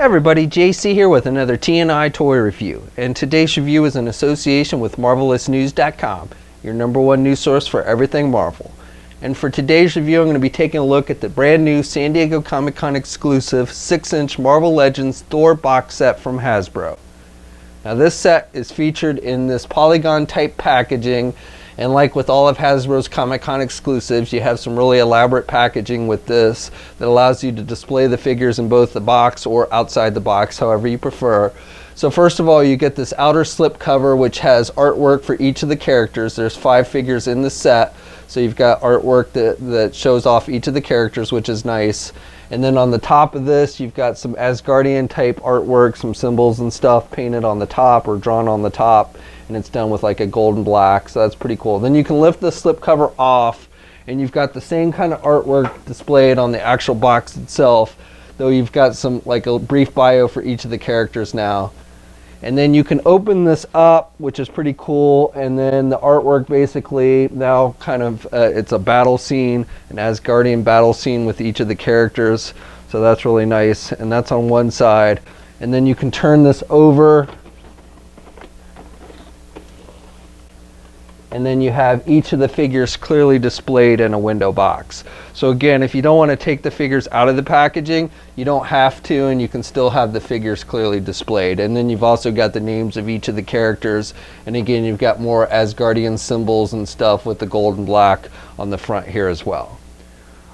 Everybody, JC here with another TNI toy review, and today's review is in association with MarvelousNews.com, your #1 news source for everything Marvel. And for today's review, I'm going to be taking a look at the brand new San Diego Comic-Con exclusive 6-inch Marvel Legends Thor box set from Hasbro. Now this set is featured in this polygon type packaging, and like with all of Hasbro's Comic-Con exclusives, you have some really elaborate packaging with this that allows you to display the figures in both the box or outside the box, however you prefer. So first of all, you get this outer slip cover which has artwork for each of the characters. There's 5 figures in the set, so you've got artwork that shows off each of the characters, which is nice. And then on the top of this, you've got some Asgardian type artwork, some symbols and stuff painted on the top or drawn on the top, and it's done with like a gold and black, so that's pretty cool. Then you can lift the slip cover off and you've got the same kind of artwork displayed on the actual box itself, though you've got some like a brief bio for each of the characters now. And then you can open this up, which is pretty cool, and then the artwork basically now kind of it's a battle scene, an Asgardian battle scene with each of the characters, so that's really nice, and that's on one side. And then you can turn this over, and then you have each of the figures clearly displayed in a window box. So again, if you don't want to take the figures out of the packaging, you don't have to, and you can still have the figures clearly displayed. And then you've also got the names of each of the characters, and again, you've got more Asgardian symbols and stuff with the gold and black on the front here as well.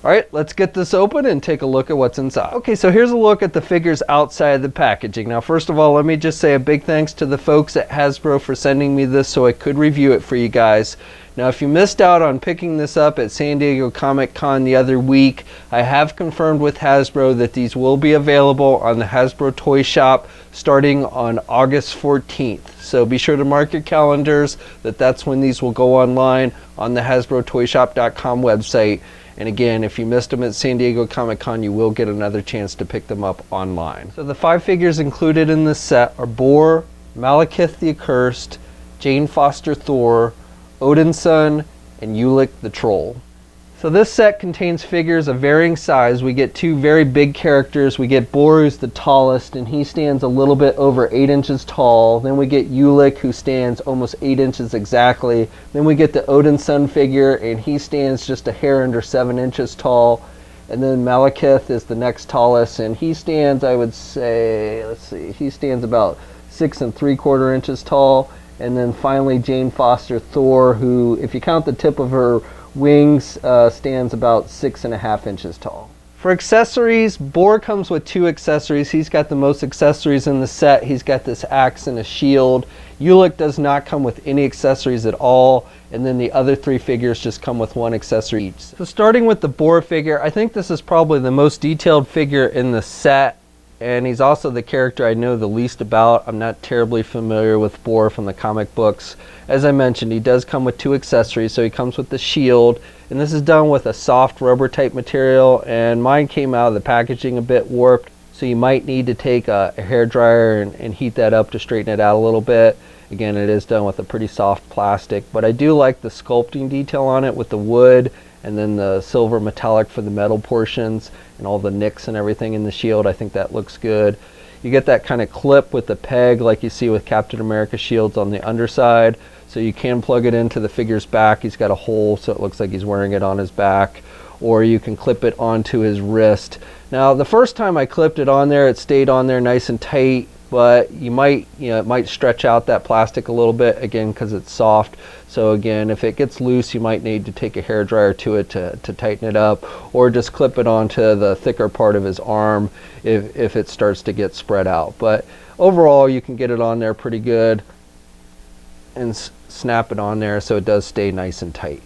Alright, let's get this open and take a look at what's inside. Okay, so here's a look at the figures outside the packaging. Now first of all, let me just say a big thanks to the folks at Hasbro for sending me this so I could review it for you guys. Now if you missed out on picking this up at San Diego Comic-Con the other week, I have confirmed with Hasbro that these will be available on the Hasbro Toy Shop starting on August 14th. So be sure to mark your calendars that that's when these will go online on the HasbroToyShop.com website. And again, if you missed them at San Diego Comic-Con, you will get another chance to pick them up online. So the 5 figures included in this set are Boar, Malekith the Accursed, Jane Foster Thor, Odin Son, and Yulik the Troll. So this set contains figures of varying size. We get 2 very big characters. We get Boar, who's the tallest, and he stands a little bit over 8 inches tall. Then we get Yulik, who stands almost 8 inches exactly. Then we get the Odin Son figure, and he stands just a hair under 7 inches tall. And then Malekith is the next tallest, and he stands, I would say, let's see, he stands about 6 3/4 inches tall. And then finally Jane Foster Thor, who, if you count the tip of her wings, stands about 6.5 inches tall. For accessories, Boar comes with 2 accessories. He's got the most accessories in the set. He's got this axe and a shield. Yulik does not come with any accessories at all, and then the other 3 figures just come with 1 accessory each. So starting with the Boar figure, I think this is probably the most detailed figure in the set, and he's also the character I know the least about. I'm not terribly familiar with Boar from the comic books. As I mentioned, he does come with 2 accessories. So he comes with the shield, and this is done with a soft rubber type material, and mine came out of the packaging a bit warped, so you might need to take a hair dryer and heat that up to straighten it out a little bit. Again, it is done with a pretty soft plastic, but I do like the sculpting detail on it with the wood and then the silver metallic for the metal portions and all the nicks and everything in the shield. I think that looks good. You get that kind of clip with the peg like you see with Captain America shields on the underside, so you can plug it into the figure's back. He's got a hole so it looks like he's wearing it on his back, or you can clip it onto his wrist. Now the first time I clipped it on there, it stayed on there nice and tight, but you might, it might stretch out that plastic a little bit, again, because it's soft. So again, if it gets loose, you might need to take a hair dryer to it to tighten it up, or just clip it onto the thicker part of his arm if it starts to get spread out. But overall, you can get it on there pretty good and snap it on there so it does stay nice and tight.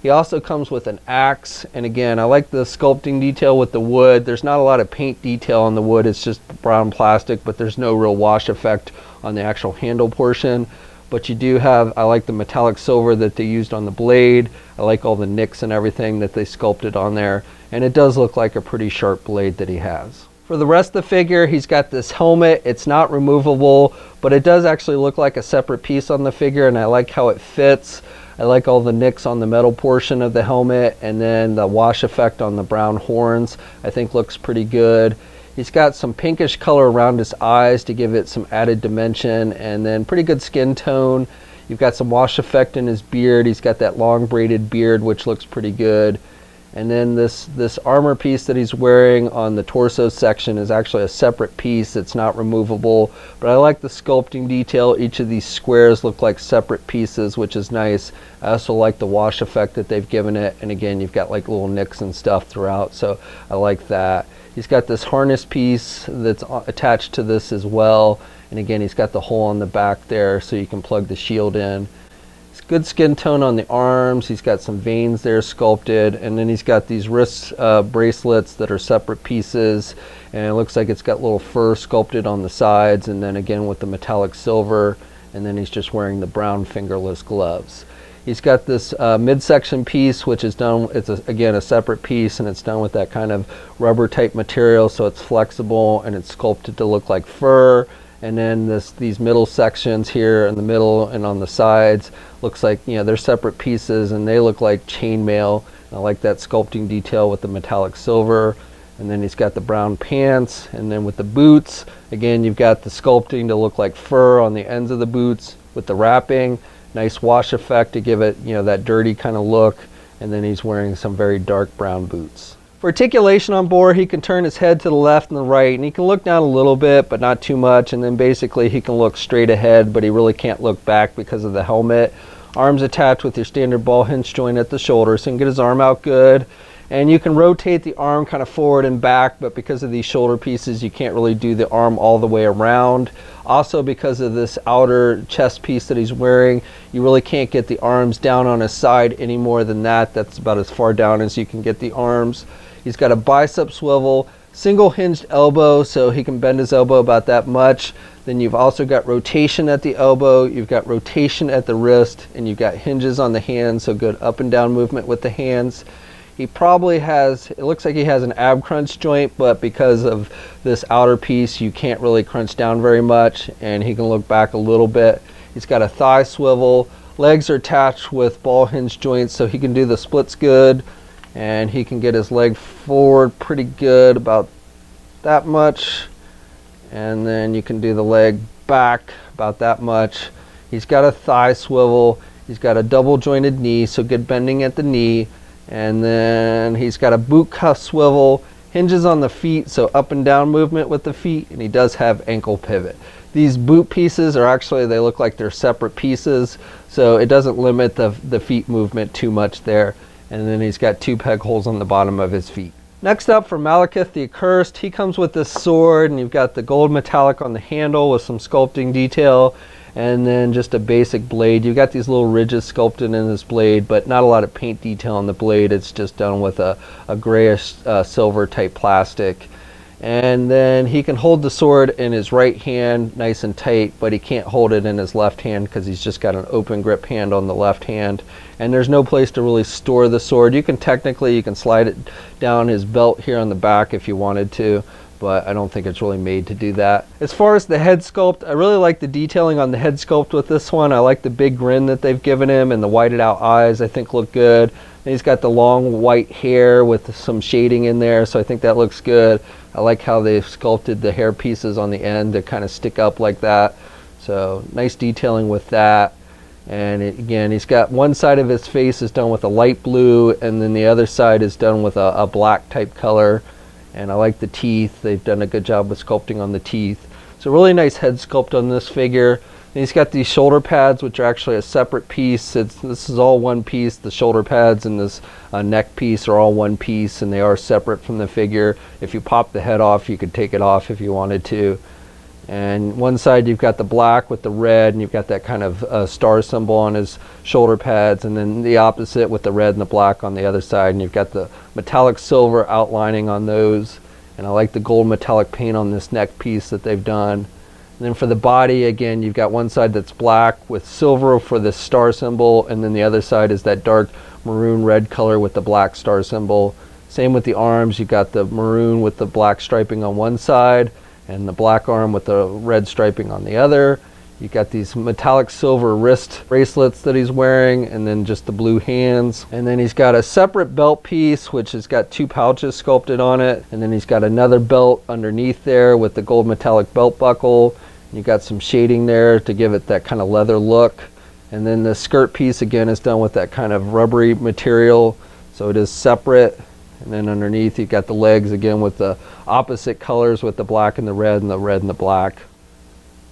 He also comes with an axe, and again, I like the sculpting detail with the wood. There's not a lot of paint detail on the wood, it's just brown plastic, but there's no real wash effect on the actual handle portion. But you do have, I like the metallic silver that they used on the blade. I like all the nicks and everything that they sculpted on there, and it does look like a pretty sharp blade that he has. For the rest of the figure, he's got this helmet. It's not removable, but it does actually look like a separate piece on the figure, and I like how it fits. I like all the nicks on the metal portion of the helmet, and then the wash effect on the brown horns I think looks pretty good. He's got some pinkish color around his eyes to give it some added dimension, and then pretty good skin tone. You've got some wash effect in his beard. He's got that long braided beard, which looks pretty good. And then this armor piece that he's wearing on the torso section is actually a separate piece. It's not removable, but I like the sculpting detail. Each of these squares look like separate pieces, which is nice. I also like the wash effect that they've given it. And again, you've got like little nicks and stuff throughout, so I like that. He's got this harness piece that's attached to this as well. And again, he's got the hole on the back there so you can plug the shield in. Good skin tone on the arms. He's got some veins there sculpted, and then he's got these wrist bracelets that are separate pieces, and it looks like it's got little fur sculpted on the sides, and then again with the metallic silver, and then he's just wearing the brown fingerless gloves. He's got this midsection piece, which is done, again a separate piece, and it's done with that kind of rubber type material, so it's flexible and it's sculpted to look like fur. And then these middle sections here in the middle and on the sides looks like, you know, they're separate pieces and they look like chainmail. I like that sculpting detail with the metallic silver. And then he's got the brown pants, and then with the boots, again, you've got the sculpting to look like fur on the ends of the boots with the wrapping. Nice wash effect to give it, you know, that dirty kind of look. And then he's wearing some very dark brown boots. For articulation on board, he can turn his head to the left and the right, and he can look down a little bit, but not too much. And then basically he can look straight ahead, but he really can't look back because of the helmet. Arms attached with your standard ball hinge joint at the shoulder, so he can get his arm out good. And you can rotate the arm kind of forward and back, but because of these shoulder pieces, you can't really do the arm all the way around. Also, because of this outer chest piece that he's wearing, you really can't get the arms down on his side any more than that. That's about as far down as you can get the arms. He's got a bicep swivel, single hinged elbow, so he can bend his elbow about that much. Then you've also got rotation at the elbow, you've got rotation at the wrist, and you've got hinges on the hands, so good up and down movement with the hands. He probably has, it looks like he has an ab crunch joint, but because of this outer piece, you can't really crunch down very much, and he can look back a little bit. He's got a thigh swivel, legs are attached with ball hinge joints, so he can do the splits good. And he can get his leg forward pretty good, about that much, and then you can do the leg back about that much. He's got a thigh swivel, he's got a double jointed knee, so good bending at the knee, and then he's got a boot cuff swivel, hinges on the feet, so up and down movement with the feet, and he does have ankle pivot. These boot pieces are actually, they look like they're separate pieces, so it doesn't limit the feet movement too much there. And then he's got 2 peg holes on the bottom of his feet. Next up, for Malekith the Accursed, he comes with this sword, and you've got the gold metallic on the handle with some sculpting detail, and then just a basic blade. You've got these little ridges sculpted in this blade, but not a lot of paint detail on the blade. It's just done with a grayish silver type plastic. And then he can hold the sword in his right hand nice and tight, but he can't hold it in his left hand because he's just got an open grip hand on the left hand. And there's no place to really store the sword. You can slide it down his belt here on the back if you wanted to, but I don't think it's really made to do that. As far as the head sculpt, I really like the detailing on the head sculpt with this one. I like the big grin that they've given him, and the whited out eyes I think look good. And he's got the long white hair with some shading in there, so I think that looks good. I like how they've sculpted the hair pieces on the end to kind of stick up like that. So nice detailing with that. And again, he's got one side of his face is done with a light blue, and then the other side is done with a black type color. And I like the teeth. They've done a good job with sculpting on the teeth. So really nice head sculpt on this figure. And he's got these shoulder pads, which are actually a separate piece. This is all one piece. The shoulder pads and this neck piece are all one piece, and they are separate from the figure. If you pop the head off, you could take it off if you wanted to. And one side you've got the black with the red, and you've got that kind of star symbol on his shoulder pads, and then the opposite with the red and the black on the other side, and you've got the metallic silver outlining on those. And I like the gold metallic paint on this neck piece that they've done. And then for the body, again, you've got one side that's black with silver for the star symbol, and then the other side is that dark maroon red color with the black star symbol. Same with the arms, you've got the maroon with the black striping on one side, and the black arm with the red striping on the other. You got these metallic silver wrist bracelets that he's wearing, and then just the blue hands. And then he's got a separate belt piece, which has got 2 pouches sculpted on it. And then he's got another belt underneath there with the gold metallic belt buckle. You got some shading there to give it that kind of leather look. And then the skirt piece again is done with that kind of rubbery material, so it is separate. And then underneath you got the legs again with the opposite colors, with the black and the red and the red and the black.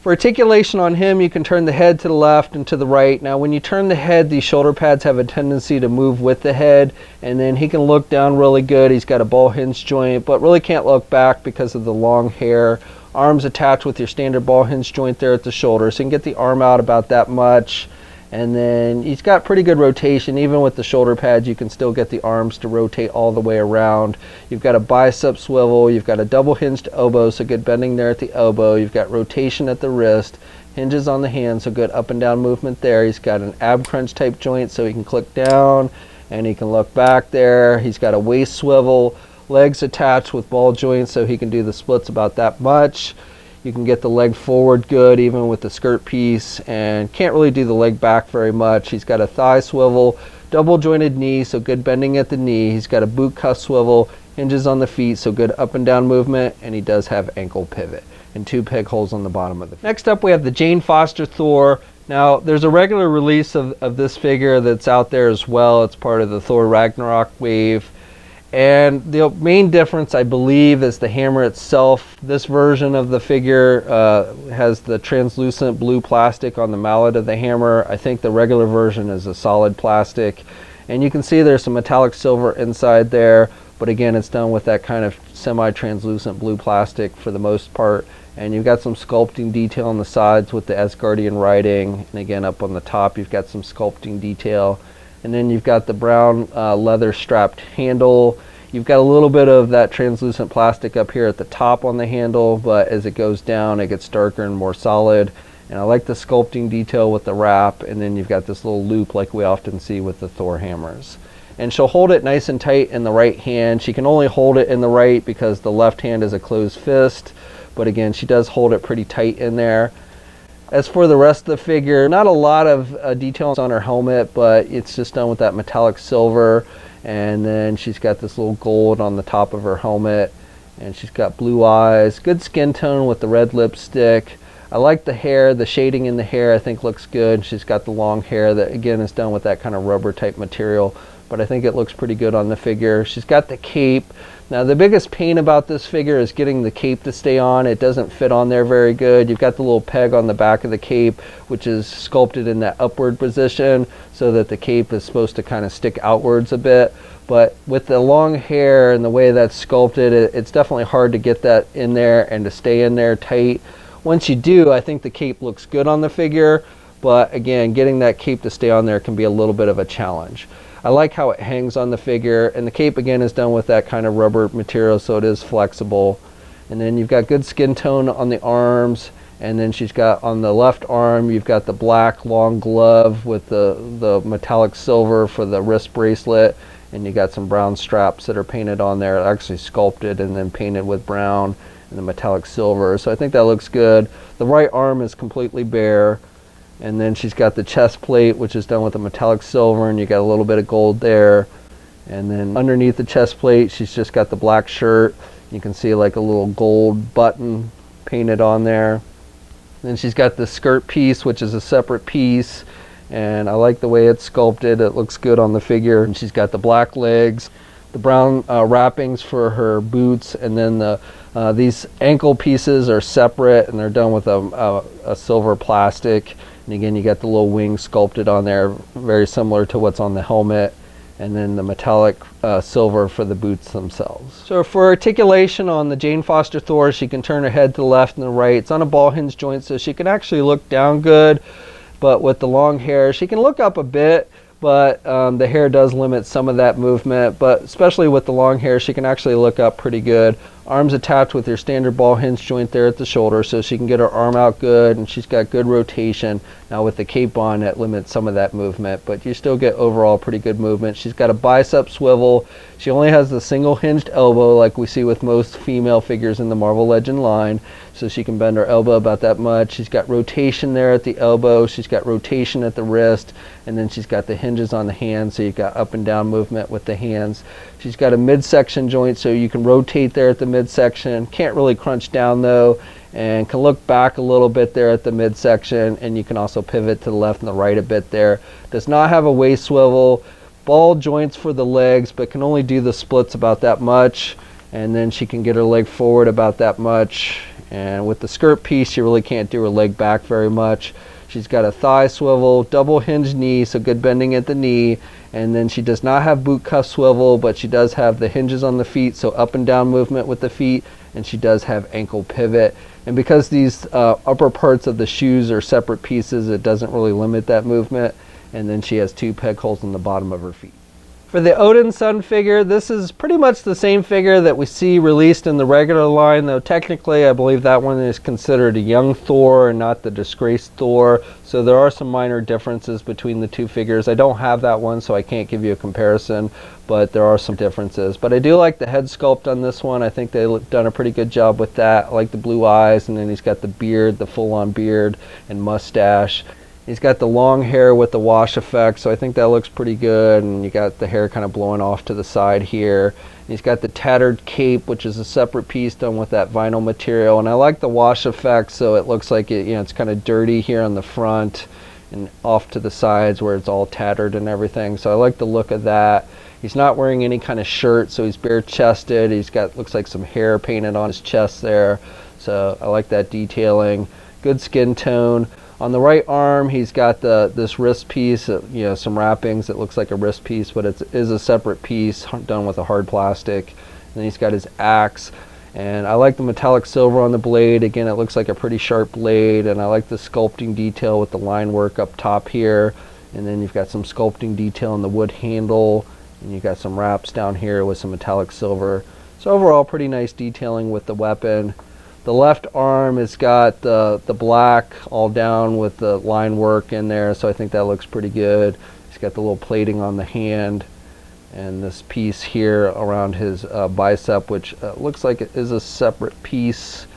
For articulation on him, you can turn the head to the left and to the right. Now when you turn the head, these shoulder pads have a tendency to move with the head, and then he can look down really good. He's got a ball hinge joint, but really can't look back because of the long hair. Arms attached with your standard ball hinge joint there at the shoulder, so you can get the arm out about that much. And then he's got pretty good rotation. Even with the shoulder pads, you can still get the arms to rotate all the way around. You've got a bicep swivel, you've got a double hinged elbow, so good bending there at the elbow. You've got rotation at the wrist, hinges on the hand, so good up and down movement there. He's got an ab crunch type joint, so he can click down and he can look back there. He's got a waist swivel, legs attached with ball joints, so he can do the splits about that much. You can get the leg forward good even with the skirt piece, and can't really do the leg back very much. He's got a thigh swivel, double jointed knee, so good bending at the knee. He's got a boot cuff swivel, hinges on the feet, so good up and down movement, and he does have ankle pivot and 2 peg holes on the bottom of the feet. Next up we have the Jane Foster Thor. Now there's a regular release of this figure that's out there as well. It's part of the Thor Ragnarok wave. And the main difference, I believe, is the hammer itself. This version of the figure has the translucent blue plastic on the mallet of the hammer. I think the regular version is a solid plastic. And you can see there's some metallic silver inside there, but again, it's done with that kind of semi-translucent blue plastic for the most part. And you've got some sculpting detail on the sides with the Asgardian writing. And again, up on the top, you've got some sculpting detail. And then you've got the brown leather strapped handle. You've got a little bit of that translucent plastic up here at the top on the handle, but as it goes down, it gets darker and more solid. And I like the sculpting detail with the wrap, and then you've got this little loop like we often see with the Thor hammers. And she'll hold it nice and tight in the right hand. She can only hold it in the right because the left hand is a closed fist, but again, she does hold it pretty tight in there. As for the rest of the figure, not a lot of details on her helmet, but it's just done with that metallic silver. And then she's got this little gold on the top of her helmet. And she's got blue eyes, good skin tone with the red lipstick. I like the hair, the shading in the hair I think looks good. She's got the long hair that again is done with that kind of rubber type material, but I think it looks pretty good on the figure. She's got the cape. Now the biggest pain about this figure is getting the cape to stay on. It doesn't fit on there very good. You've got the little peg on the back of the cape, which is sculpted in that upward position so that the cape is supposed to kind of stick outwards a bit. But with the long hair and the way that's sculpted, it's definitely hard to get that in there and to stay in there tight. Once you do, I think the cape looks good on the figure, but again, getting that cape to stay on there can be a little bit of a challenge. I like how it hangs on the figure, and the cape again is done with that kind of rubber material, so it is flexible. And then you've got good skin tone on the arms, and then she's got on the left arm, you've got the black long glove with the metallic silver for the wrist bracelet, and you got some brown straps that are painted on there, actually sculpted and then painted with brown and the metallic silver. So I think that looks good. The right arm is completely bare. And then she's got the chest plate, which is done with a metallic silver, and you got a little bit of gold there. And then underneath the chest plate, she's just got the black shirt. You can see like a little gold button painted on there. Then she's got the skirt piece, which is a separate piece. And I like the way it's sculpted. It looks good on the figure. And she's got the black legs, the brown wrappings for her boots, and then these ankle pieces are separate, and they're done with a silver plastic. And again, you got the little wings sculpted on there, very similar to what's on the helmet, and then the metallic silver for the boots themselves. So for articulation on the Jane Foster Thor, she can turn her head to the left and the right. It's on a ball hinge joint, so she can actually look down good, but with the long hair, she can look up a bit, but the hair does limit some of that movement. But especially with the long hair, she can actually look up pretty good. Arms attached with your standard ball hinge joint there at the shoulder, so she can get her arm out good, and she's got good rotation. Now with the cape on, that limits some of that movement, but you still get overall pretty good movement. She's got a bicep swivel. She only has the single hinged elbow like we see with most female figures in the Marvel Legend line, so she can bend her elbow about that much. She's got rotation there at the elbow, she's got rotation at the wrist, and then she's got the hinges on the hands, so you've got up and down movement with the hands. She's got a midsection joint, so you can rotate there at the midsection. Can't really crunch down though, and can look back a little bit there at the midsection, and you can also pivot to the left and the right a bit there. Does not have a waist swivel. Ball joints for the legs, but can only do the splits about that much, and then she can get her leg forward about that much. And with the skirt piece, she really can't do her leg back very much. She's got a thigh swivel, double hinge knee, so good bending at the knee, and then she does not have boot cuff swivel, but she does have the hinges on the feet, so up and down movement with the feet, and she does have ankle pivot. And because these upper parts of the shoes are separate pieces, it doesn't really limit that movement. And then she has 2 peg holes in the bottom of her feet. For the Odin Son figure, this is pretty much the same figure that we see released in the regular line, though technically I believe that one is considered a young Thor and not the disgraced Thor, so there are some minor differences between the 2 figures. I don't have that one, so I can't give you a comparison, but there are some differences. But I do like the head sculpt on this one. I think they've done a pretty good job with that. I like the blue eyes, and then he's got the beard, the full-on beard and mustache. He's got the long hair with the wash effect, so I think that looks pretty good, and you got the hair kind of blowing off to the side here. He's got the tattered cape, which is a separate piece done with that vinyl material, and I like the wash effect, so it looks like it, it's kind of dirty here on the front and off to the sides where it's all tattered and everything, so I like the look of that. He's not wearing any kind of shirt, so he's bare chested. He's got, looks like some hair painted on his chest there, so I like that detailing. Good skin tone. On the right arm, he's got this wrist piece, some wrappings. It looks like a wrist piece, but it is a separate piece done with a hard plastic. And then he's got his axe. And I like the metallic silver on the blade. Again, it looks like a pretty sharp blade. And I like the sculpting detail with the line work up top here. And then you've got some sculpting detail in the wood handle. And you've got some wraps down here with some metallic silver. So overall, pretty nice detailing with the weapon. The left arm has got the black all down with the line work in there, so I think that looks pretty good. He's got the little plating on the hand, and this piece here around his bicep, which looks like it is a separate piece,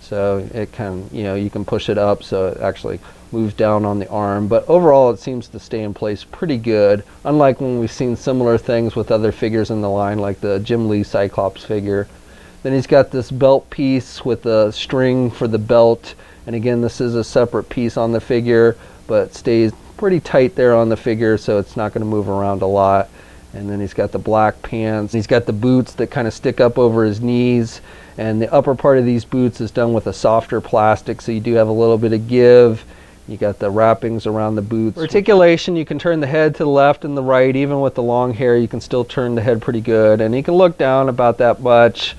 so it can, you can push it up so it actually moves down on the arm. But overall, it seems to stay in place pretty good, unlike when we've seen similar things with other figures in the line, like the Jim Lee Cyclops figure. Then he's got this belt piece with the string for the belt, and again, this is a separate piece on the figure, but stays pretty tight there on the figure, so it's not going to move around a lot. And then he's got the black pants. He's got the boots that kind of stick up over his knees, and the upper part of these boots is done with a softer plastic, so you do have a little bit of give. You got the wrappings around the boots. Articulation, you can turn the head to the left and the right. Even with the long hair, you can still turn the head pretty good, and you can look down about that much.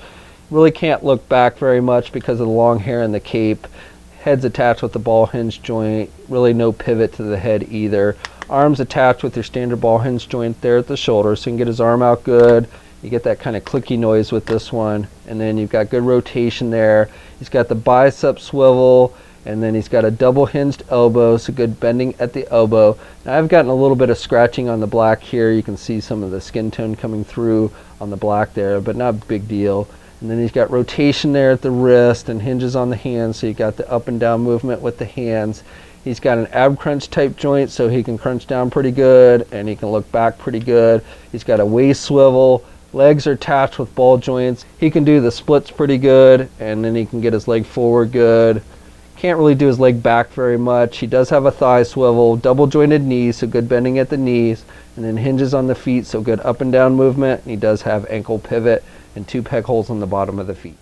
Really can't look back very much because of the long hair and the cape. Head's attached with the ball hinge joint. Really no pivot to the head either. Arms attached with your standard ball hinge joint there at the shoulder, so you can get his arm out good. You get that kind of clicky noise with this one. And then you've got good rotation there. He's got the bicep swivel, and then he's got a double hinged elbow, so good bending at the elbow. Now I've gotten a little bit of scratching on the black here. You can see some of the skin tone coming through on the black there, but not a big deal. And then he's got rotation there at the wrist and hinges on the hands, so you got the up and down movement with the hands. He's got an ab crunch type joint, so he can crunch down pretty good and he can look back pretty good. He's got a waist swivel. Legs are attached with ball joints. He can do the splits pretty good, and then he can get his leg forward good. Can't really do his leg back very much. He does have a thigh swivel, double jointed knees, so good bending at the knees, and then hinges on the feet, so good up and down movement. And he does have ankle pivot and 2 peg holes on the bottom of the feet.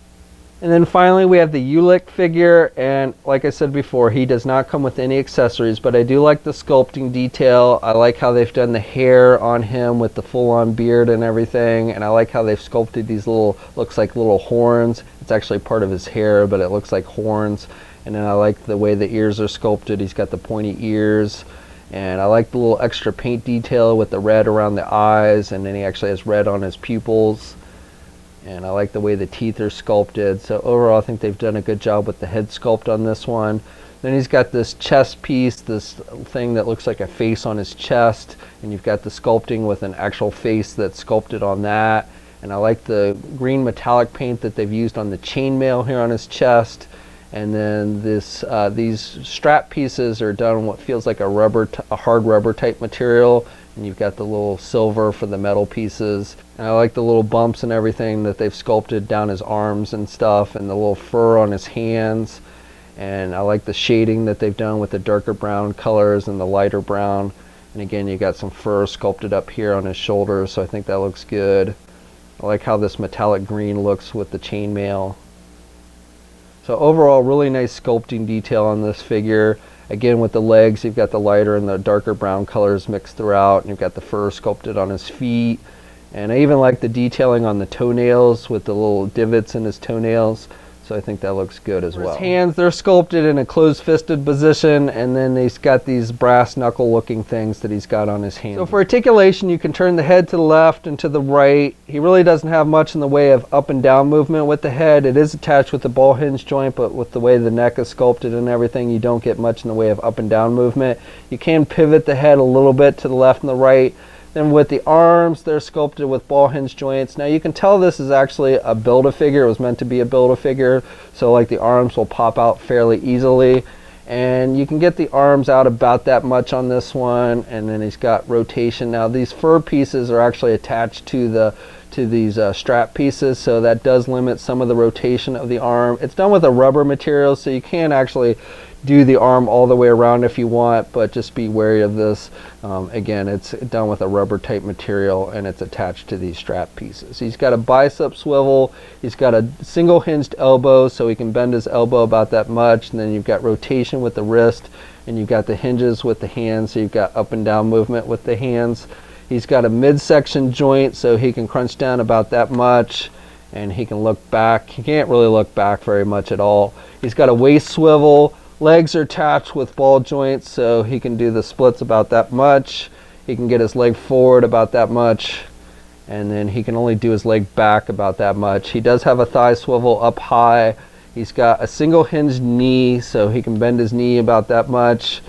And then finally we have the Yulik figure, and like I said before, he does not come with any accessories, but I do like the sculpting detail. I like how they've done the hair on him with the full-on beard and everything, and I like how they've sculpted these little, looks like little horns. It's actually part of his hair, but it looks like horns. And then I like the way the ears are sculpted. He's got the pointy ears, and I like the little extra paint detail with the red around the eyes, and then he actually has red on his pupils. and I like the way the teeth are sculpted. So overall, I think they've done a good job with the head sculpt on this one. Then he's got this chest piece, this thing that looks like a face on his chest, and you've got the sculpting with an actual face that's sculpted on that. And I like the green metallic paint that they've used on the chainmail here on his chest. And then these strap pieces are done in what feels like a hard rubber type material. And you've got the little silver for the metal pieces. And I like the little bumps and everything that they've sculpted down his arms and stuff, and the little fur on his hands. And I like the shading that they've done with the darker brown colors and the lighter brown. And again, you got some fur sculpted up here on his shoulders, so I think that looks good. I like how this metallic green looks with the chainmail. So overall, really nice sculpting detail on this figure. Again, with the legs, you've got the lighter and the darker brown colors mixed throughout, and you've got the fur sculpted on his feet. And I even like the detailing on the toenails with the little divots in his toenails. So I think that looks good as well. His hands, they're sculpted in a closed-fisted position, and then he's got these brass knuckle looking things that he's got on his hands. So for articulation, you can turn the head to the left and to the right. He really doesn't have much in the way of up and down movement with the head. It is attached with the ball hinge joint, but with the way the neck is sculpted and everything, you don't get much in the way of up and down movement. You can pivot the head a little bit to the left and the right. Then with the arms, they're sculpted with ball hinge joints. Now you can tell this is actually a Build-A-Figure. It was meant to be a Build-A-Figure, so like the arms will pop out fairly easily. And you can get the arms out about that much on this one, and then he's got rotation. Now these fur pieces are actually attached to these strap pieces, so that does limit some of the rotation of the arm. It's done with a rubber material, so you can actually do the arm all the way around if you want, but just be wary of this. Again, it's done with a rubber type material, and it's attached to these strap pieces. He's got a bicep swivel. He's got a single hinged elbow, so he can bend his elbow about that much. And then you've got rotation with the wrist, and you've got the hinges with the hands, so you've got up and down movement with the hands. He's got a midsection joint, so he can crunch down about that much, and he can look back. He can't really look back very much at all. He's got a waist swivel. Legs are attached with ball joints, so he can do the splits about that much. He can get his leg forward about that much, and then he can only do his leg back about that much. He does have a thigh swivel up high. He's got a single hinged knee, so he can bend his knee about that much.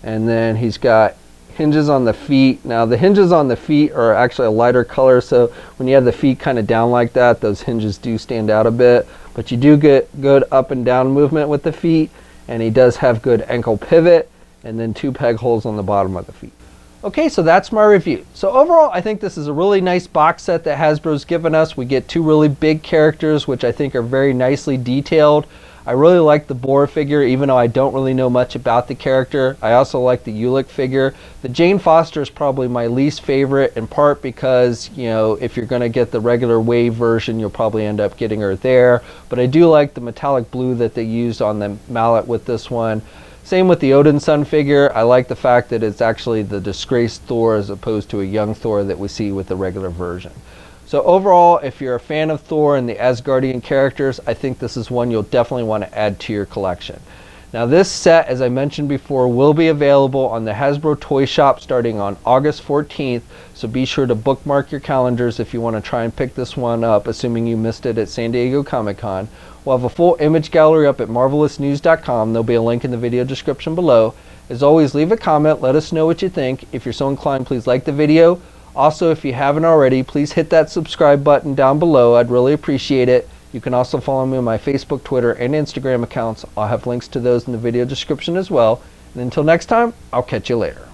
And then he's got hinges on the feet. Now the hinges on the feet are actually a lighter color, so when you have the feet kind of down like that, those hinges do stand out a bit. But you do get good up and down movement with the feet. And he does have good ankle pivot, and then 2 peg holes on the bottom of the feet. Okay, so that's my review. So overall, I think this is a really nice box set that Hasbro's given us. We get 2 really big characters, which I think are very nicely detailed. I really like the Boar figure, even though I don't really know much about the character. I also like the Yulik figure. The Jane Foster is probably my least favorite, in part because, you know, if you're going to get the regular wave version, you'll probably end up getting her there. But I do like the metallic blue that they used on the mallet with this one. Same with the Odin Son figure. I like the fact that it's actually the disgraced Thor as opposed to a young Thor that we see with the regular version. So overall, if you're a fan of Thor and the Asgardian characters, I think this is one you'll definitely want to add to your collection. Now this set, as I mentioned before, will be available on the Hasbro Toy Shop starting on August 14th, so be sure to bookmark your calendars if you want to try and pick this one up, assuming you missed it at San Diego Comic-Con. We'll have a full image gallery up at marvelousnews.com. There'll be a link in the video description below. As always, leave a comment, let us know what you think. If you're so inclined, please like the video. Also, if you haven't already, please hit that subscribe button down below. I'd really appreciate it. You can also follow me on my Facebook, Twitter, and Instagram accounts. I'll have links to those in the video description as well. And until next time, I'll catch you later.